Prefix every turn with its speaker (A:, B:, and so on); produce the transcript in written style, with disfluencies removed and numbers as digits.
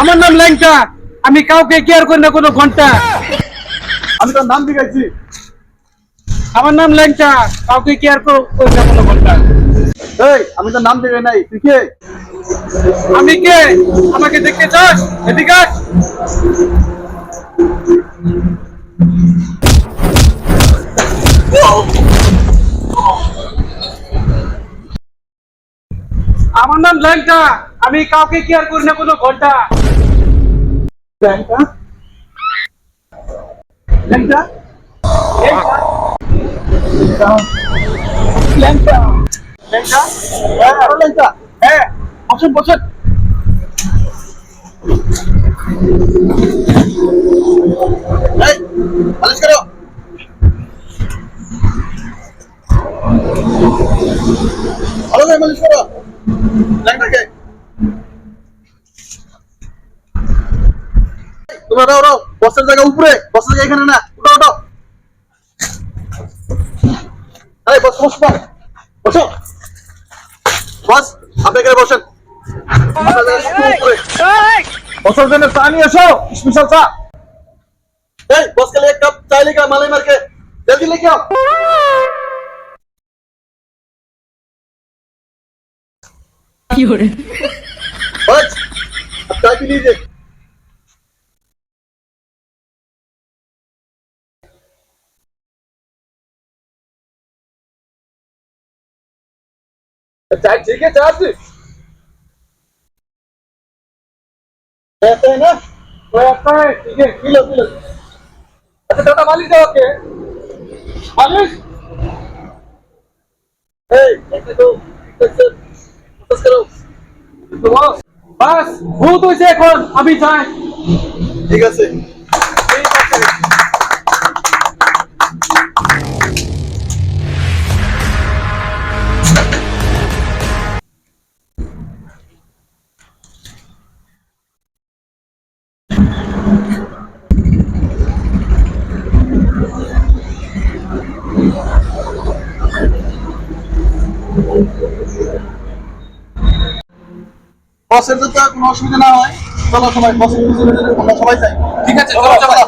A: আমার নাম ল্যাংটা, আমি কাউকে কেয়ার করি না কোনো ঘন্টা।
B: আমি তোর নাম দিয়েছি।
A: আমার নাম ল্যাংটা, কাউকে কেয়ার করি না কোনো ঘন্টা।
B: এই আমি তোর নাম দিয়ে নাই, তুই কে?
A: আমি কে? আমাকে দেখতে চাস? এদিকে আস। আমার নাম ল্যাংটা, আমি কাউকে কেয়ার করি না কোনো ঘন্টা।
B: ল্যাংটা ল্যাংটা ল্যাংটা ল্যাংটা ল্যাংটা, হ্যাঁ বসেন বসেন। এই মালিশ করো। ভালো করে মালিশ করো ল্যাংটাকে। তোমরা ওরাও ওরাও, বসার জায়গা উপরে, বসার জায়গা এখানে না, ওঠো ওঠো। আরে বস বস বস, বসো বস, আপনি এখানে বসেন। বসার জায়গা সবচেয়ে উপরে। বসার জন্য চা নিয়ে এসো, স্পেশাল চা। এই বস के लिए एक कप चाय लेकर माले मार के जल्दी लेके आओ। बस अब चाय पी लीजिए। चाय ठीक है, चाय आपकी ऐसे है ना?
A: वो आता है, ठीक है।
B: P low P low. अच्छा टाटा मालिश जाओ के
A: मालिश
B: ऐसे तो फोकस करो।
A: তো বস, বাস ভূত হয়েছে এখন, আমি চাই।
B: ঠিক আছে। বসের যাতে কোনো অসুবিধা না হয়, চলো সবাই বসের পিছনে আমরা সবাই যাই।
A: ঠিক আছে, চলো চলো।